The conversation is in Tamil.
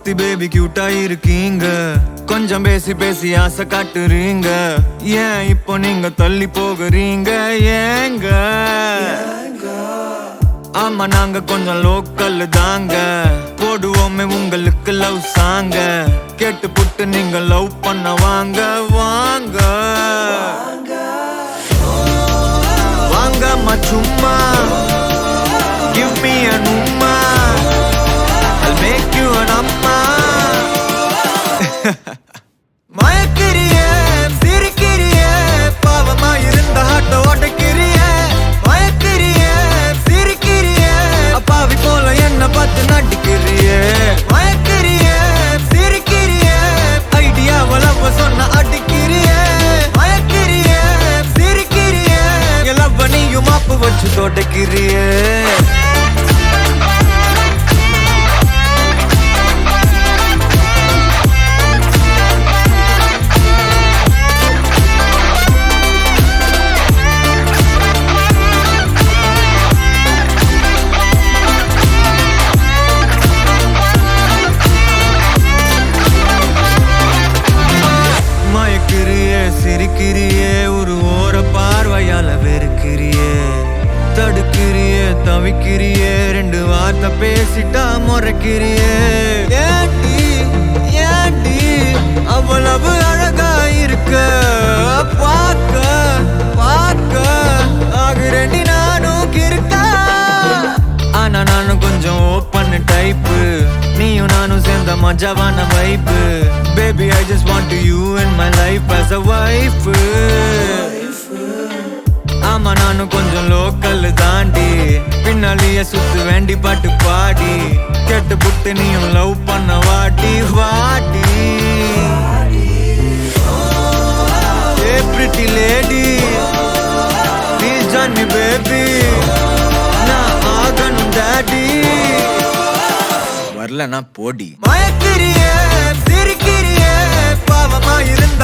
சுத்தி பேபி கியூட்டா இருக்கீங்க, கொஞ்சம் பேசி பேசி ஆசை காட்டுறீங்க. ஏன் இப்போ நீங்க தள்ளி போகிறீங்க ஏங்க? ஆமா நாங்க கொஞ்சம் லோக்கல் தாங்க, போடுவோமே உங்களுக்கு லவ் சாங்க. கேட்டு புட்டு நீங்க லவ் பண்ண வாங்க வாங்க வாங்க சும்மா. Give me a numma, I'll make you an amma. மயக்கிறியே சிரிக்கிறியே, பாவமா இருந்த ஹாட்ட ஓட்டக்கிறியே. மயக்கிறியே சிரிக்கிறியே, அப்பாவி போல என்ன பார்த்து நடிக்கிறியே. மயக்கிறியே சிரிக்கிறியே, ஐடியாவளவ சொன்ன அடிக்கிறியே. மயக்கிறியே சிரிக்கிறியே, எல்லவ நீயும் மாப்பு வச்சு தோட்டக்கிறியே. மயக்கிறியே சிரிக்கிறியே, ஒரு ஓர பார்வையால வெறுக்கிறியே. தடுக்கிறியே தவிக்கிறியே, ரெண்டு வார்த்தை பேசிட்டா முறைக்கிறியே. ஏண்டி ஏண்டி அவ்வளவு அழகா இருக்க, பார்க்க பார்க்க ஆகுறேண்டி நானும் கிறுக்க. ஆனா நானும் கொஞ்சம் ஓப்பன் டைப்பு, நீயும் நானும் சேர்ந்த மஜாவான வைப்பு. Baby I just want you in my life as a wife. ஆமா நானும் கொஞ்சம் லோக்கல் தாண்டி, பின்னாலேயே சுத்து வேண்டி பாட்டு பாடி. கேட்டு புட்டு நீயும் லவ் பண்ண வாட்டி வாட்டி. Hey pretty lady, please join me baby, நான் ஆகணும் daddy. வரலனா போடி. மயக்கிறியே சிரிக்கிறியே, பாவமா இருந்த